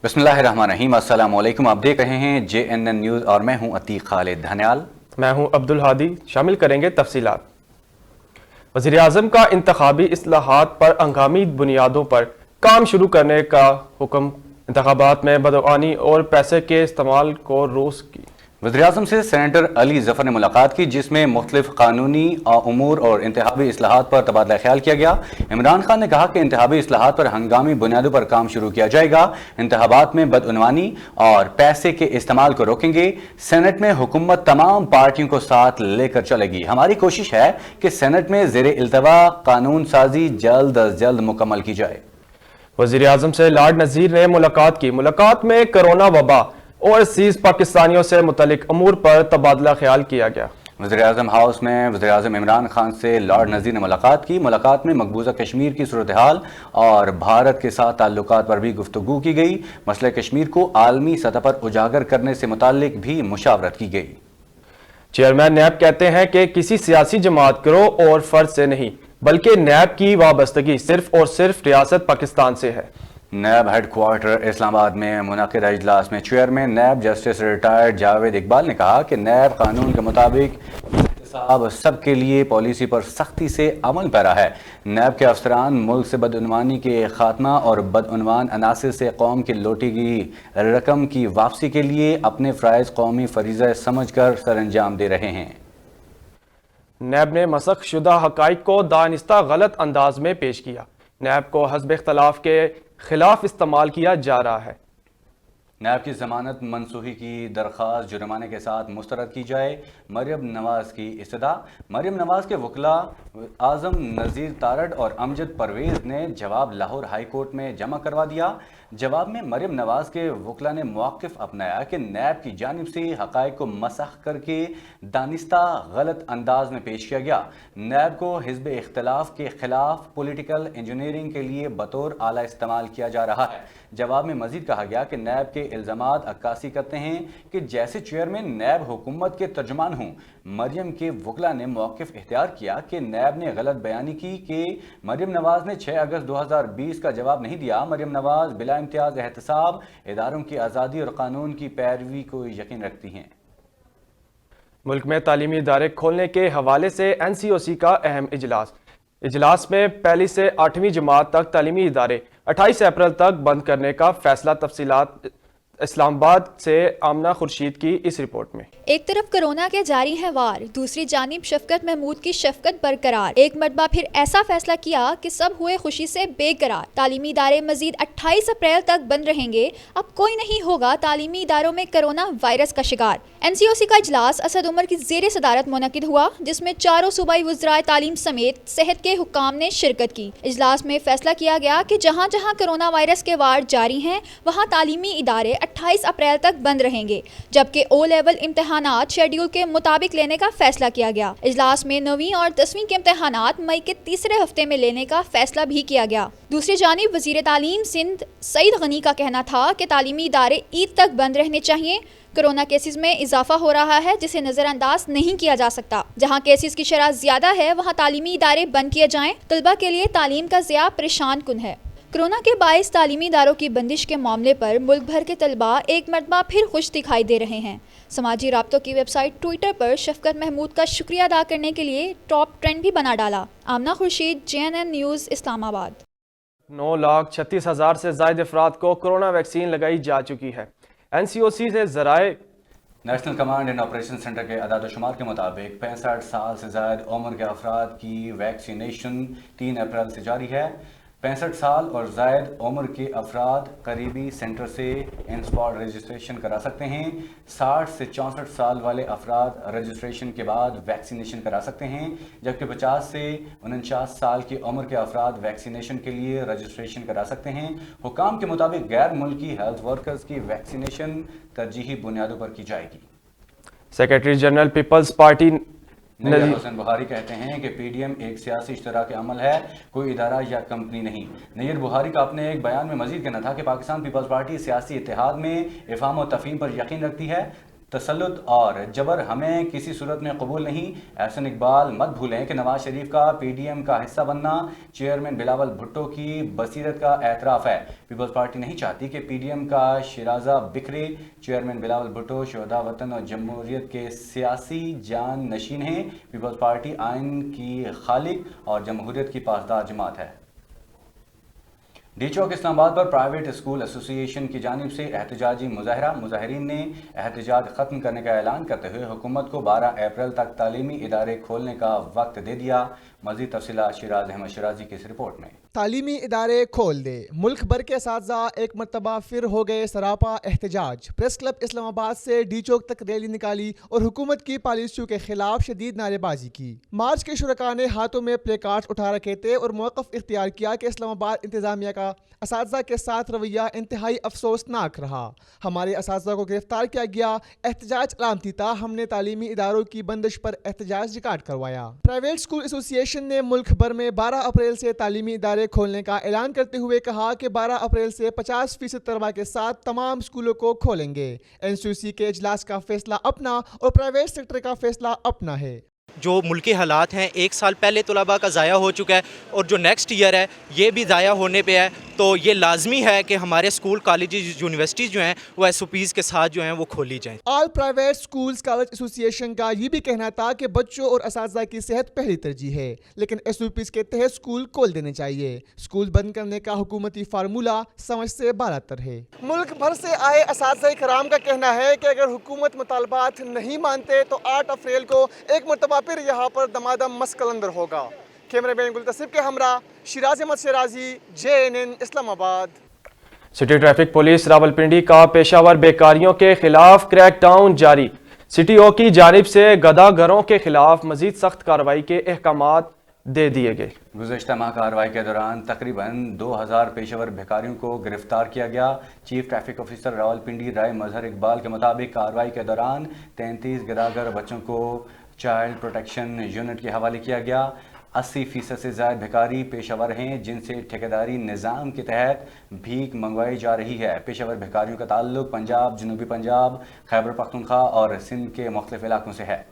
बिस्मिल्लाहिर्रहमानिर्रहीम। अस्सलाम वालेकुम। आप देख रहे हैं JNN न्यूज़ और मैं हूं अतीक खालिद धन्याल। मैं हूं अब्दुल हादी। शामिल करेंगे तफसीलात। वज़ीर आज़म का इंतखाबी इस्लाहात पर हंगामी बुनियादों पर काम शुरू करने का हुक्म। इंतखाबात में बदअवानी और पैसे के इस्तेमाल को रोक की। वज़ीर-ए-आज़म से सेनेटर अली ज़फ़र ने मुलाकात की, जिसमें मुख्तलिफ कानूनी उमूर और इंतखाबी इस्लाहात पर तबादला ख्याल किया गया। इमरान खान ने कहा कि इंतखाबी इस्लाहात पर हंगामी बुनियादों पर काम शुरू किया जाएगा। इंतखाबात में बदअनवानी और पैसे के इस्तेमाल को रोकेंगे। सेनेट में हुकूमत तमाम पार्टियों को साथ लेकर चलेगी। हमारी कोशिश है कि सेनेट में ज़ेरे इल्तवा कानून साजी जल्द अज जल्द मुकम्मल की जाए। वज़ीर आज़म से लॉर्ड नज़ीर ने मुलाकात की। मुलाकात में कोरोना वबा और सीज पाकिस्तानियों से मुतल्लिक अमूर पर तबादला ख्याल किया गया। वज़ीर-ए-आज़म हाउस में वज़ीर-ए-आज़म इमरान खान से लॉर्ड नज़ीर ने मुलाकात की। मुलाकात में मकबूजा कश्मीर की सूरत हाल और भारत के साथ ताल्लुकात पर भी गुफ्तगू की गई। मसले कश्मीर को आलमी सतह पर उजागर करने से मुताल्लिक भी मुशावरत की गई। चेयरमैन नैब कहते हैं कि किसी सियासी जमात गिरोह और फर्द से नहीं, बल्कि नैब की वाबस्तगी सिर्फ और सिर्फ रियासत पाकिस्तान से है। नैब हेडक्वार्टर इस्लामाबाद में मुनक़िदा इजलास में chairman NAB justice retired Javed Iqbal ने कहा कि नैब कानून के मुताबिक एहतसाब सबके लिए पॉलिसी पर सख्ती से अमल पैरा है। नैब के अफसरान मुल्क से बदअनवानी के खात्मा और बदअनवान अनासिर से कौम की लौटी गई रकम की वापसी के लिए अपने फ़राइज़ कौमी फरीज़ा समझ कर सर अंजाम दे रहे हैं। नैब ने मसख शुदा हक़ाइक़ को दानिस्ता गलत अंदाज में पेश किया। नैब को हस्ब इख्तलाफ के खिलाफ इस्तेमाल किया जा रहा है। नैब की जमानत मनसूखी की दरख्वास्त जुर्माने के साथ मुस्तरद की जाए। मरियम नवाज की इस्तदा। मरियम नवाज के वकला आज़म नज़ीर तारड़ और अमजद परवेज़ ने जवाब लाहौर हाई कोर्ट में जमा करवा दिया। जवाब में मरियम नवाज के वकला ने मौक़िफ़ अपनाया कि नैब की जानिब से हक़ाइक़ को मसख करके दानिस्ता गलत अंदाज में पेश किया गया। नैब को हिज़्ब इख्तिलाफ के खिलाफ पॉलिटिकल इंजीनियरिंग के लिए बतौर आला इस्तेमाल किया जा रहा है। जवाब में मजीद कहा गया कि नैब के इल्ज़ामात अक्कासी करते हैं कि जैसे चेयरमैन नैब हुकूमत के तर्जुमान हों। मरियम के वकला ने मौक़िफ़ इख्तियार किया कि नैब ने गलत बयानी की कि मरियम नवाज ने 6 अगस्त 2020 का जवाब नहीं दिया। मरियम नवाज बिला इम्तियाज़ एहतसाब इदारों की आज़ादी और कानून की पैरवी को यकीन रखती हैं। मुल्क में तालीमी इदारे खोलने के हवाले से NCOC का अहम इजलास में पहली से 8वीं जमात तक तालीमी इदारे 28 अप्रैल तक बंद करने का फैसला। तफसीलात इस्लामाबाद से आमना खुर्शीद की इस रिपोर्ट में। एक तरफ कोरोना के जारी है वार, दूसरी जानिब शफकत महमूद की शफकत बरकरार। एक मरतबा फिर ऐसा फैसला किया कि सब हुए खुशी से बेकरार। तालीमी इदारे मजीद 28 अप्रैल तक बंद रहेंगे। अब कोई नहीं होगा तालीमी इदारों में कोरोना वायरस का शिकार। NCOC का इजलास असद उमर की ज़ेर सदारत मुनक़िद हुआ, जिसमें चारों सूबाई वज़राए तालीम समेत सेहत के हुक्काम ने शिरकत की। इजलास में फैसला किया गया कि जहाँ जहाँ कोरोना वायरस के वार जारी हैं, वहाँ तालीमी इदारे 28 अप्रैल तक बंद रहेंगे, जबकि O लेवल इम्तहानात शेड्यूल के मुताबिक लेने का फैसला किया गया। इजलास में 9वीं और 10वीं के इम्तहानात मई के तीसरे हफ्ते में लेने का फैसला भी किया गया। दूसरी जानिब वज़ीर तालीम सिंध सईद गनी का कहना था कि तालीमी इदारे ईद तक बंद रहने चाहिए। कोरोना केसेस में इजाफा हो रहा है, जिसे नज़रअंदाज नहीं किया जा सकता। जहां केसेस की शरह ज़्यादा है, वहां तालीमी इदारे बंद किए जाएं। तलबा के लिए तालीम का ज़िया परेशान कुन है। कोरोना के बायस तालीमी इदारों की बंदिश के मामले पर मुल्क भर के तलबा एक मरतबा फिर खुश दिखाई दे रहे हैं। समाजी राब्तों की वेबसाइट ट्विटर पर शफकत महमूद का शुक्रिया अदा करने के लिए टॉप ट्रेंड भी बना डाला। आमना खुर्शीद, JNN न्यूज़, इस्लामाबाद। 9,36,000 से ज़ायद अफराद को कोरोना वैक्सीन लगाई जा चुकी है। NCOC से ज़राए national command and operation center के अदाद-ओ-शुमार के मुताबिक 65 साल से ज़ायद उम्र के अफराद की वैक्सीनेशन 3 अप्रैल से जारी है। 65 साल और ज़ायद उम्र के अफराद करीबी सेंटर से इन स्पॉट रजिस्ट्रेशन करा सकते हैं। 60 से 64 साल वाले अफराद रजिस्ट्रेशन के बाद वैक्सीनेशन करा सकते हैं, जबकि 50 से 49 साल की उम्र के अफराद वैक्सीनेशन के लिए रजिस्ट्रेशन करा सकते हैं। हुकाम के मुताबिक गैर मुल्की हेल्थ वर्कर्स की वैक्सीनेशन तरजीही बुनियादों पर की जाएगी। सेक्रेटरी जनरल पीपल्स पार्टी नज़ीर हुसैन बुखारी कहते हैं कि PDM एक सियासी इश्तराक अमल है, कोई इदारा या कंपनी नहीं। नज़ीर बुखारी का अपने एक बयान में मजीद कहना था कि पाकिस्तान पीपल्स पार्टी सियासी इत्तेहाद में इफ़हाम और तफ़हीम पर यकीन रखती है। तसल्लुत और जबर हमें किसी सूरत में कबूल नहीं। एहसन इकबाल मत भूलें कि नवाज शरीफ का पीडीएम का हिस्सा बनना चेयरमैन बिलावल भुट्टो की बसीरत का एतराफ़ है। पीपल्स पार्टी नहीं चाहती कि पीडीएम का शिराजा बिखरे। चेयरमैन बिलावल भुट्टो शोहदा वतन और जमहूरियत के सियासी जान नशीन हैं। पीपल्स पार्टी आइन की खालिक और जमहूरियत की पासदार जमात है। डी चौक इस्लामाबाद पर प्राइवेट स्कूल एसोसिएशन की जानिब से एहतजाजी मुजाहरा। मुजाहरीन ने एहतजाज ख़त्म करने का ऐलान करते हुए हुकूमत को 12 अप्रैल तक तालीमी इदारे खोलने का वक्त दे दिया। मज़ीद तफसीलात शिराज अहमद शिराजी की इस रिपोर्ट में। तालीमी इदारे खोल दे, मुल्क भर के असातिज़ा एक मरतबा फिर हो गए सरापा एहतजाज। प्रेस क्लब इस्लामाबाद से डी चौक तक रैली निकाली और हुकूमत की पॉलिसियों के खिलाफ शदीद नारेबाजी की। मार्च के शुरका ने हाथों में प्ले कार्ड्स उठा रखे थे और मौक़िफ़ इख्तियार किया कि इस्लामाबाद इंतज़ामिया का असातिज़ा के साथ रवैया इंतहाई अफसोसनाक रहा। हमारे असातिज़ा को गिरफ्तार किया गया, एहतजाज अलामती था। हमने तालीमी इदारों की बंदिश पर एहतजाज रिकॉर्ड करवाया। प्राइवेट स्कूल एसोसिएशन ने मुल्क भर में 12 अप्रैल से तालीमी इदारे खोलने का ऐलान करते हुए कहा कि 12 अप्रैल से 50% तलबा के साथ तमाम स्कूलों को खोलेंगे। एनसीओसी के इजलास का फैसला अपना और प्राइवेट सेक्टर का फैसला अपना है। जो मुल्की हालात हैं, एक साल पहले तलबा का ज़ाया हो चुका है और जो नेक्स्ट ईयर है ये भी ज़ाया होने पे है, तो ये लाजमी है कि हमारे स्कूल कॉलेजेस यूनिवर्सिटीज़ जो हैं वो एसओपीज़ के साथ जो हैं वो खोली जाएं। All private schools college association का ये भी कहना था कि बच्चों और असातिज़ा की सेहत पहली तरजीह है, लेकिन एसओपीज़ के तहत स्कूल खोल देने चाहिए। स्कूल बंद करने का हुकूमती फार्मूला समझ से बालातर है। मुल्क भर से आए असातिज़ा कराम का कहना है कि अगर हुकूमत मुतालबात नहीं मानते तो 8 अप्रैल को एक मरतबा फिर यहाँ पर दमादम मस्कलंदर होगा। कैमरामैन गुलतसिब के हमरा Shiraz Ahmed Shirazi, JNN Islamabad. City traffic police Rawalpindi का पेशावर बेकारियों के खिलाफ क्रैकडाउन जारी। सिटी ओ की जानिब से गदागरों के खिलाफ मजीद सख्त कार्रवाई के अहकामात दे दिए गए। गुज़श्ता माह कार्रवाई के दौरान तकरीबन 2000 पेशेवर भिखारियों को गिरफ्तार किया गया। चीफ ट्रैफिक ऑफिसर रावलपिंडी राय मजहर इकबाल के मुताबिक कार्रवाई के दौरान 33 गदागर बच्चों को चाइल्ड प्रोटेक्शन यूनिट के हवाले किया गया। 80% से ज़्यादा भिखारी पेशावर हैं जिनसे ठेकेदारी निज़ाम के तहत भीख मंगवाई जा रही है। पेशावर भिखारियों का ताल्लुक पंजाब, जनूबी पंजाब, खैबर पख्तूनख्वा और सिंध के मुख्तलिफ इलाकों से है।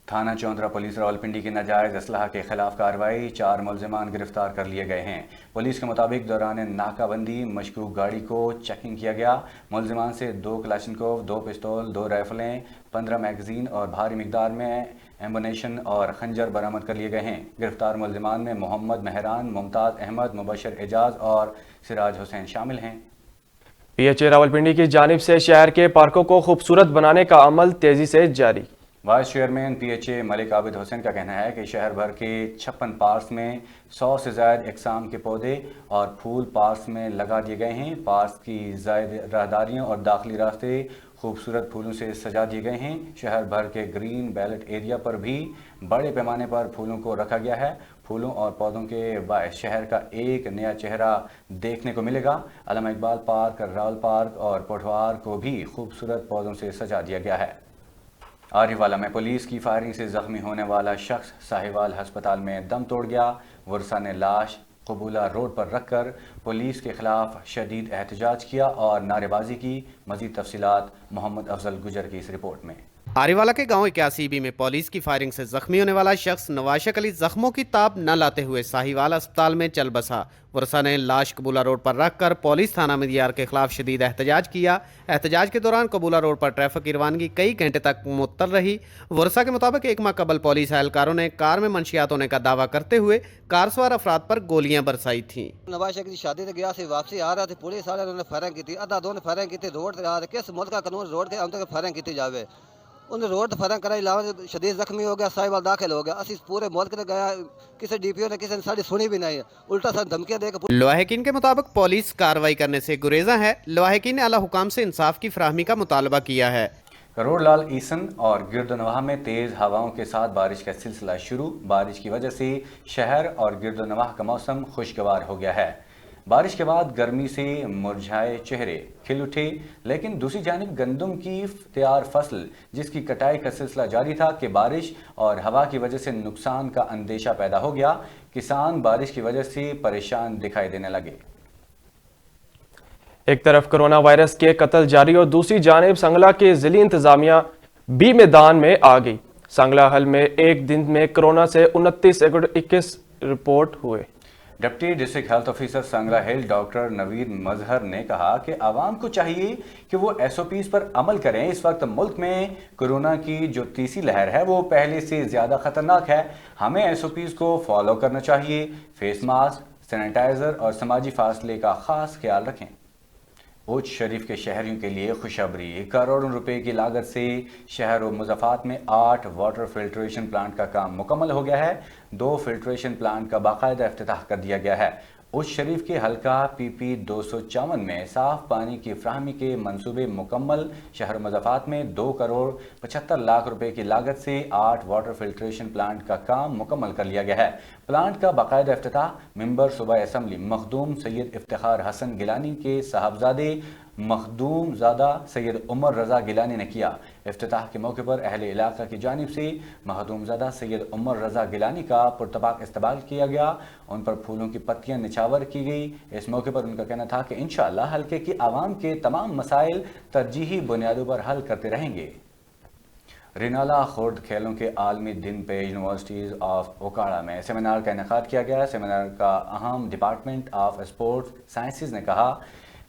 थाना चौंतरा पुलिस रावलपिंडी की नाजायज़ असलाह के खिलाफ कार्रवाई, 4 मुलज़िमान गिरफ्तार कर लिए गए हैं। पुलिस के मुताबिक दौरान नाकाबंदी मशकूक गाड़ी को चेकिंग किया गया। मुलज़िमान से 2 क्लाशनकोव, 2 पिस्तौल, 2 राइफलें, 15 मैगज़ीन और भारी मिकदार में एम्बुनेशन और खंजर बरामद कर लिए गए हैं। गिरफ्तार मुलज़िमान में मोहम्मद मेहरान, मुमताज़ अहमद, मुबशर एजाज और सिराज हुसैन शामिल हैं। PHA रावलपिंडी की जानिब से शहर के पार्कों को खूबसूरत बनाने का अमल तेज़ी से जारी। Vice chairman PHA Malik Abid Hussain का कहना है कि शहर भर के 56 पार्क्स में 100 से ज़ायद इकसाम के पौधे और फूल पार्क्स में लगा दिए गए हैं। पार्क्स की ज़ायद राहदारियों और दाखिली रास्ते खूबसूरत फूलों से सजा दिए गए हैं। शहर भर के ग्रीन बेल्ट एरिया पर भी बड़े पैमाने पर फूलों को रखा गया है। फूलों और पौधों के बायस शहर का एक नया चेहरा देखने को मिलेगा। अल्लामा इकबाल पार्क, रावल पार्क और पोठवार को भी खूबसूरत पौधों से सजा दिया गया है। आरिवाला में पुलिस की फायरिंग से जख्मी होने वाला शख्स साहिवाल अस्पताल में दम तोड़ गया। वर्षा ने लाश कबूला रोड पर रखकर पुलिस के खिलाफ शदीद एहतजाज किया और नारेबाजी की। मजीद तफसीलात मोहम्मद अफजल गुजर की इस रिपोर्ट में। आरिवाला के गांव 81B में पुलिस की फायरिंग से जख्मी होने वाला शख्स नवाशक अली जख्मों की ताब न लाते हुए साहिवाल अस्पताल में चल बसा। वर्षा ने लाश कबूला रोड पर रखकर पुलिस थाना मदियार के खिलाफ शदीद एहतजाज किया। एहतजाज के दौरान कबूला रोड पर ट्रैफिक की रवानगी कई घंटे तक मुअत्तल रही। वर्षा के मुताबिक 1 माह कबल पुलिस एहलकारों ने कार में मंशियात होने का दावा करते हुए कार सवार अफराद पर गोलियां बरसाई थी। नवाशक की शादी से गया से वापसी आ रहा थे, पुलिस वाले ने फायरिंग की थी। अदा दोनों फायरिंग की थी रोड किस मुल्क का कानून रोड के अंदर फायरिंग की जावे। उन्हें रोड फायरिंग कराई, लावा शदीद जख्मी हो गया, साहिवाल दाखिल हो गया। असी पूरे मुल्क ने गया, किसी DPO ने किसी ने साड़ी सुनी भी नहीं, उल्टा सा धमकियां देकर। लवाहिकीन के मुताबिक पुलिस कार्रवाई करने से गुरेजा है। लवाहिकीन ने आला हुकाम से इंसाफ की फराहमी का मुतालबा किया है। करोड़लाल ईसन और गिरदोनवाह में तेज़ हवाओं के साथ बारिश का सिलसिला शुरू। बारिश की वजह से शहर और गिरदोनवाह का मौसम खुशगवार हो गया है। बारिश के बाद गर्मी से मुरझाए चेहरे खिल उठे, लेकिन दूसरी जानिब गंदम की तैयार फसल जिसकी कटाई का सिलसिला जारी था कि बारिश और हवा की वजह से नुकसान का अंदेशा पैदा हो गया। किसान बारिश की वजह से परेशान दिखाई देने लगे। ایک طرف کرونا وائرس کے قتل جاری اور دوسری جانب سنگلا کے ضلعی انتظامیہ بھی میدان میں آ گئی۔ سنگلا حل میں ایک دن میں کرونا سے 29 رپورٹ ہوئے۔ ڈپٹی ڈسٹرکٹ ہیلتھ آفیسر سنگلا ہل ڈاکٹر نوید مظہر نے کہا کہ عوام کو چاہیے کہ وہ ایس او پیز پر عمل کریں۔ اس وقت ملک میں کورونا کی جو تیسری لہر ہے وہ پہلے سے زیادہ خطرناک ہے، ہمیں ایس او پیز کو فالو کرنا چاہیے، فیس ماسک، سینیٹائزر اور سماجی فاصلے کا خاص خیال رکھیں۔ اوچھ شریف کے شہریوں کے لیے خوشخبری، کروڑوں روپے کی لاگت سے شہر و مضافات میں 8 واٹر فلٹریشن پلانٹ کا کام مکمل ہو گیا ہے۔ 2 فلٹریشن پلانٹ کا باقاعدہ افتتاح کر دیا گیا ہے۔ اوچھ شریف کے حلقہ پی پی 254 میں صاف پانی کی فراہمی کے منصوبے مکمل، شہر و مضافات میں 2 کروڑ 75 لاکھ روپے کی لاگت سے 8 واٹر فلٹریشن پلانٹ کا کام مکمل کر لیا گیا ہے۔ پلانٹ کا باقاعدہ افتتاح ممبر صوبہ اسمبلی مخدوم سید افتخار حسن گیلانی کے صاحبزادے مخدوم زادہ سید عمر رضا گیلانی نے کیا۔ افتتاح کے موقع پر اہل علاقہ کی جانب سے مخدوم زادہ سید عمر رضا گیلانی کا پرتپاک استقبال کیا گیا، ان پر پھولوں کی پتیاں نچھاور کی گئی۔ اس موقع پر ان کا کہنا تھا کہ انشاءاللہ حلقے کی عوام کے تمام مسائل ترجیحی بنیادوں پر حل کرتے رہیں گے۔ رینالہ خورد کھیلوں کے عالمی دن پہ یونیورسٹیز آف اوکاڑا میں سیمینار کا انعقاد کیا گیا۔ سیمینار کا اہم ڈپارٹمنٹ آف اسپورٹس سائنسز نے کہا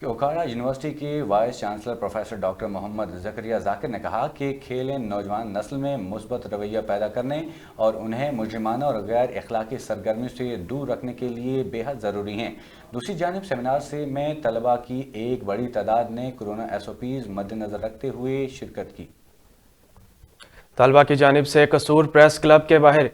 کہ اوکاڑا یونیورسٹی کے وائس چانسلر پروفیسر ڈاکٹر محمد زکریا ذاکر نے کہا کہ کھیلیں نوجوان نسل میں مثبت رویہ پیدا کرنے اور انہیں مجرمانہ اور غیر اخلاقی سرگرمیوں سے دور رکھنے کے لیے بے حد ضروری ہیں۔ دوسری جانب سیمینار میں طلباء کی ایک بڑی تعداد نے کورونا ایس او پیز مد نظر رکھتے ہوئے شرکت کی۔ طلبہ کی جانب سے قصور پریس کلب کے باہر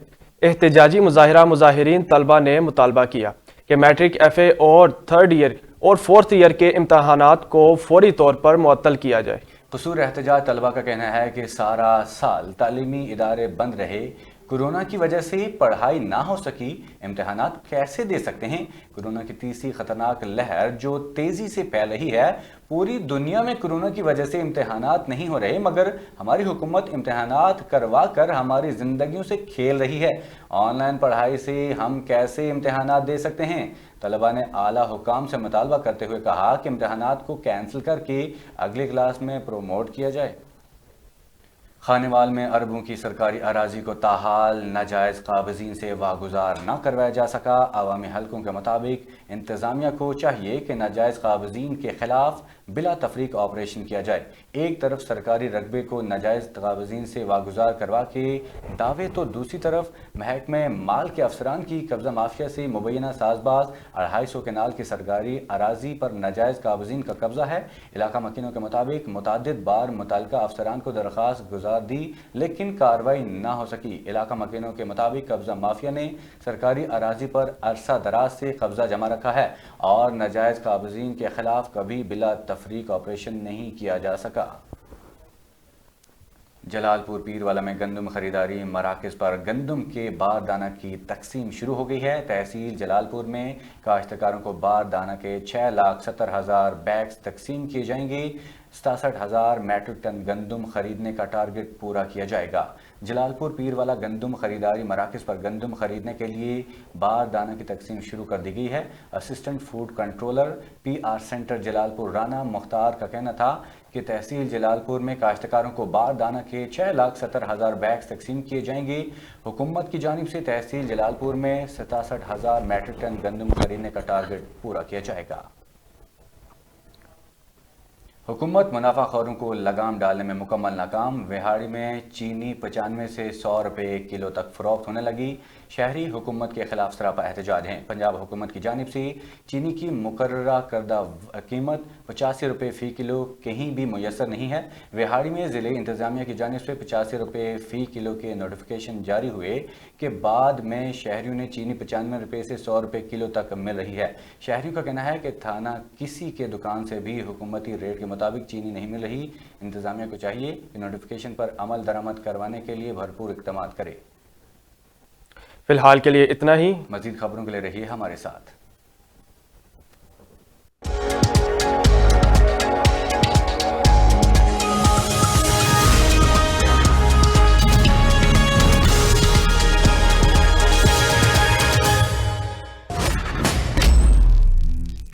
احتجاجی مظاہرہ مظاہرین طلبہ نے مطالبہ کیا کہ میٹرک، ایف اے اور 3rd ایئر اور 4th ایئر کے امتحانات کو فوری طور پر معطل کیا جائے۔ قصور احتجاج طلبہ کا کہنا ہے کہ سارا سال تعلیمی ادارے بند رہے، کورونا کی وجہ سے پڑھائی نہ ہو سکی، امتحانات کیسے دے سکتے ہیں؟ کورونا کی تیسری خطرناک لہر جو تیزی سے پھیل رہی ہے، پوری دنیا میں کورونا کی وجہ سے امتحانات نہیں ہو رہے، مگر ہماری حکومت امتحانات کروا کر ہماری زندگیوں سے کھیل رہی ہے۔ آن لائن پڑھائی سے ہم کیسے امتحانات دے سکتے ہیں؟ طلباء نے اعلیٰ حکام سے مطالبہ کرتے ہوئے کہا کہ امتحانات کو کینسل کر کے اگلی کلاس میں پروموٹ کیا جائے۔ خانیوال میں اربوں کی سرکاری اراضی کو تاحال ناجائز قابضین سے واگزار نہ کروایا جا سکا۔ عوامی حلقوں کے مطابق انتظامیہ کو چاہیے کہ ناجائز قابضین کے خلاف بلا تفریق آپریشن کیا جائے۔ ایک طرف سرکاری رقبے کو ناجائز قابضین سے واگزار کروا کے دعوے تو دوسری طرف محکمہ مال کے افسران کی قبضہ مافیا سے مبینہ ساز باز 250 کنال کی سرکاری اراضی پر ناجائز قابضین کا قبضہ ہے۔ علاقہ مکینوں کے مطابق متعدد بار متعلقہ افسران کو درخواست گزار دی لیکن کارروائی نہ ہو سکی۔ علاقہ مکینوں کے مطابق قبضہ مافیا نے سرکاری اراضی پر عرصہ دراز سے قبضہ جما رکھا ہے اور ناجائز قابضین کے خلاف کبھی بلا تفریق آپریشن نہیں کیا جا سکا۔ جلال پور پیروالا میں گندم خریداری مراکز پر گندم کے بار دانہ کی تقسیم شروع ہو گئی ہے۔ تحصیل جلال پور میں کاشتکاروں کو بار دانہ کے 6,70,000 بیگز تقسیم کیے جائیں گے۔ 67,000 میٹرک ٹن گندم خریدنے کا ٹارگٹ پورا کیا جائے گا۔ جلال پور پیروالا گندم خریداری مراکز پر گندم خریدنے کے لیے بار دانہ کی تقسیم شروع کر دی گئی ہے۔ Assistant food controller P R center Jalalpur Rana مختار کا کہنا تھا کہ تحصیل جلال پور میں کاشتکاروں کو بار دانہ کے 6,70,000 بیگز تقسیم کیے جائیں گے۔ حکومت کی جانب سے تحصیل جلال پور میں 67,000 میٹرک ٹن گندم خریدنے کا ٹارگٹ پورا کیا جائے گا۔ حکومت منافع خوروں کو لگام ڈالنے میں مکمل ناکام۔ وہاڑی میں چینی 95 سے 100 روپے کلو تک فروخت ہونے لگی۔ شہری حکومت کے خلاف سراپا احتجاج ہیں۔ پنجاب حکومت کی جانب سے چینی کی مقررہ کردہ قیمت 85 روپے فی کلو کہیں بھی میسر نہیں ہے۔ وہاڑی میں ضلع انتظامیہ کی جانب سے 85 روپے فی کلو کے نوٹیفیکیشن جاری ہوئے کہ بعد میں شہریوں نے چینی 95 روپے سے 100 روپے کلو تک مل رہی ہے۔ شہریوں کا کہنا ہے کہ تھانہ کسی کے دکان سے بھی حکومتی ریٹ کے مطابق چینی نہیں مل رہی۔ انتظامیہ کو چاہیے کہ نوٹیفیکیشن پر عمل درآمد کروانے کے لیے بھرپور اقدامات کرے۔ فی الحال کے لیے اتنا ہی۔ مزید خبروں کے لیے رہیے ہمارے ساتھ۔